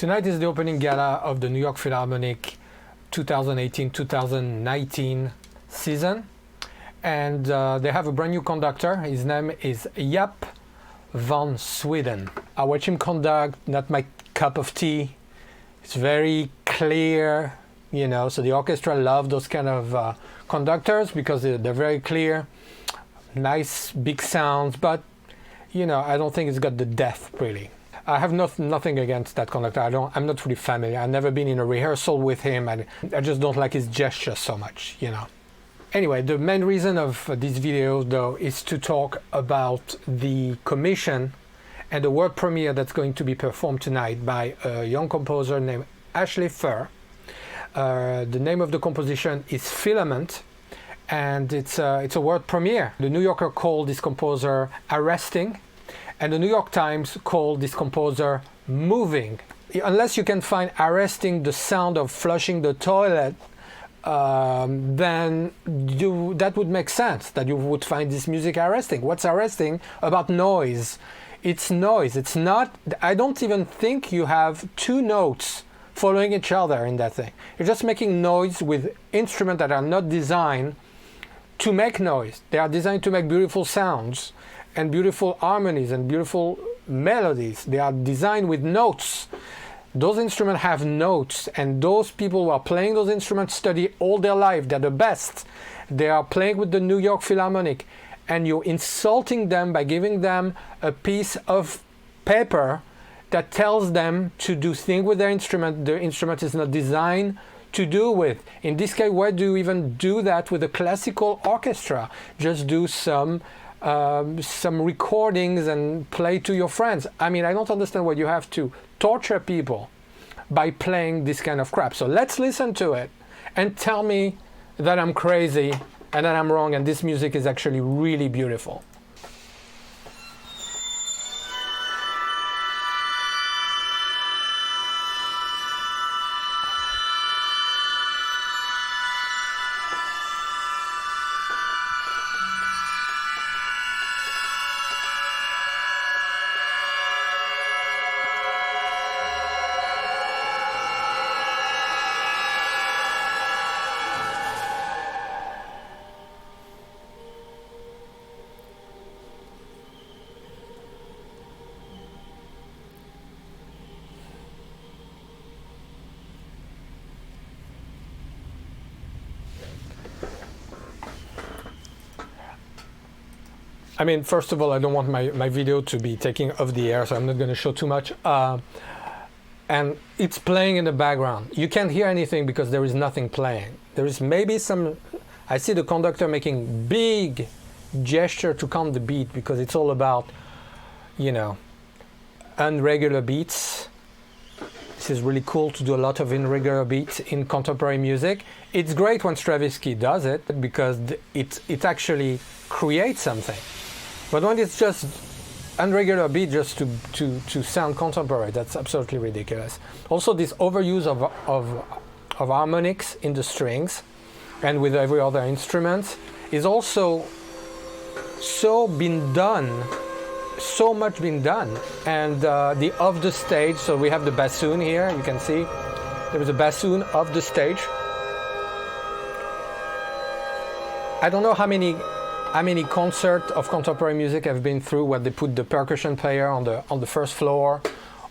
Tonight is the opening gala of the New York Philharmonic 2018-2019 season, and they have a brand new conductor. His name is Jaap van Sweden. I watch him conduct, not my cup of tea. It's very clear, you know, so the orchestra love those kind of conductors because they're very clear, nice big sounds, but you know, I don't think it's got the depth really. I have nothing against that conductor. I'm not really familiar. I've never been in a rehearsal with him, and I just don't like his gestures so much, you know. Anyway, the main reason of this video, though, is to talk about the commission and the world premiere that's going to be performed tonight by a young composer named Fure. The name of the composition is Filament, and it's a world premiere. The New Yorker called this composer arresting, and the New York Times called this composer moving. Unless you can find arresting the sound of flushing the toilet, then that would make sense, that you would find this music arresting. What's arresting about noise? It's noise. It's not, I don't even think you have two notes following each other in that thing. You're just making noise with instruments that are not designed to make noise. They are designed to make beautiful sounds and beautiful harmonies and beautiful melodies. They are designed with notes. Those instruments have notes, and those people who are playing those instruments study all their life. They're the best. They are playing with the New York Philharmonic, and you're insulting them by giving them a piece of paper that tells them to do things with their instrument the instrument is not designed to do with. In this case, why do you even do that with a classical orchestra? Just do some recordings and play to your friends. I mean, I don't understand why you have to torture people by playing this kind of crap. So let's listen to it and tell me that I'm crazy and that I'm wrong and this music is actually really beautiful. I mean, first of all, I don't want my video to be taken off the air, so I'm not going to show too much. And it's playing in the background. You can't hear anything because there is nothing playing. There is maybe some... I see the conductor making big gesture to count the beat because it's all about, you know, irregular beats. This is really cool to do a lot of irregular beats in contemporary music. It's great when Stravinsky does it because it actually creates something. But when it's just irregular beat just to sound contemporary, that's absolutely ridiculous. Also, this overuse of harmonics in the strings and with every other instrument is also so much been done. And the off the stage, so we have the bassoon here, you can see there is a bassoon off the stage. I don't know how many concerts of contemporary music I've been through where they put the percussion player on the first floor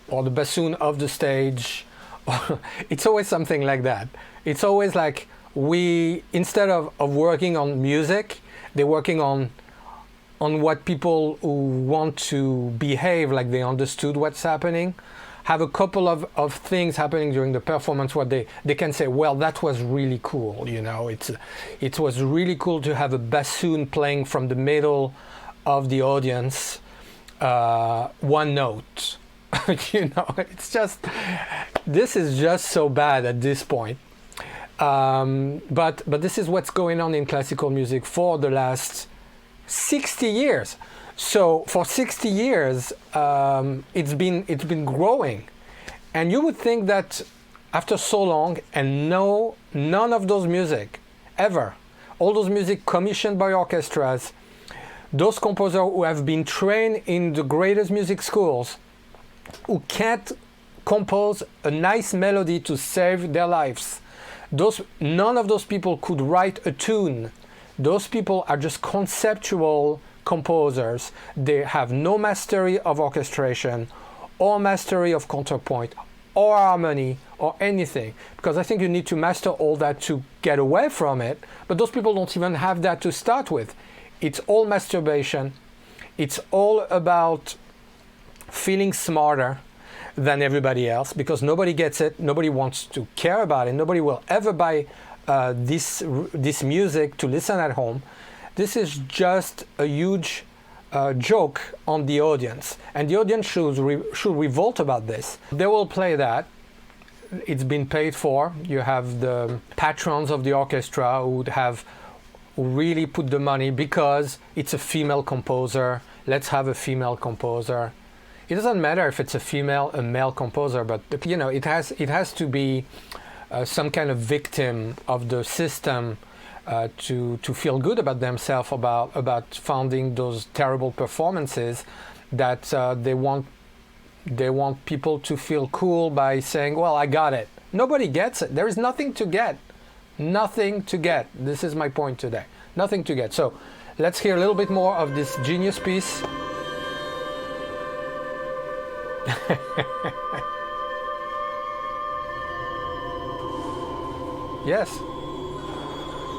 or the bassoon off the stage. It's always something like that. It's always like instead of working on music, they're working on what people who want to behave like they understood what's happening, have a couple of things happening during the performance where they can say, well, that was really cool, you know, it was really cool to have a bassoon playing from the middle of the audience, one note. You know, it's just, this is just so bad at this point. But this is what's going on in classical music for the last 60 years. So for 60 years, it's been growing, and you would think that after so long and none of those music ever, all those music commissioned by orchestras, those composers who have been trained in the greatest music schools, who can't compose a nice melody to save their lives. None of those people could write a tune. Those people are just conceptual composers. They have no mastery of orchestration or mastery of counterpoint or harmony or anything, because I think you need to master all that to get away from it, but those people don't even have that to start with. It's all masturbation. It's all about feeling smarter than everybody else, because nobody gets it, nobody wants to care about it, nobody will ever buy this music to listen at home. This is just a huge joke on the audience, and the audience should revolt about this. They will play that. It's been paid for. You have the patrons of the orchestra who really put the money because it's a female composer. Let's have a female composer. It doesn't matter if it's a male composer, but you know, it has to be some kind of victim of the system to feel good about themselves about founding those terrible performances that they want people to feel cool by saying, well, I got it. Nobody gets it. There is nothing to get. Nothing to get. This is my point today. Nothing to get. So let's hear a little bit more of this genius piece. Yes.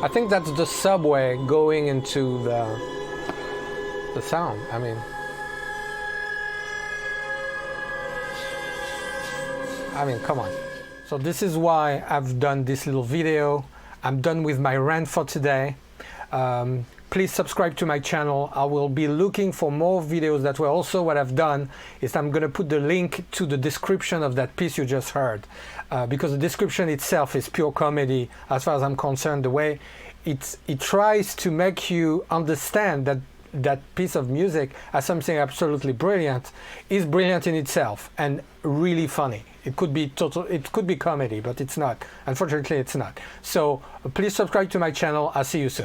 I think that's the subway going into the sound. I mean, come on. So this is why I've done this little video. I'm done with my rant for today. Please subscribe to my channel. I will be looking for more videos that were also what I've done is I'm going to put the link to the description of that piece you just heard, because the description itself is pure comedy as far as I'm concerned. The way it tries to make you understand that piece of music as something absolutely brilliant is brilliant in itself and really funny. It could be comedy, but it's not. Unfortunately, it's not. So please subscribe to my channel. I'll see you soon.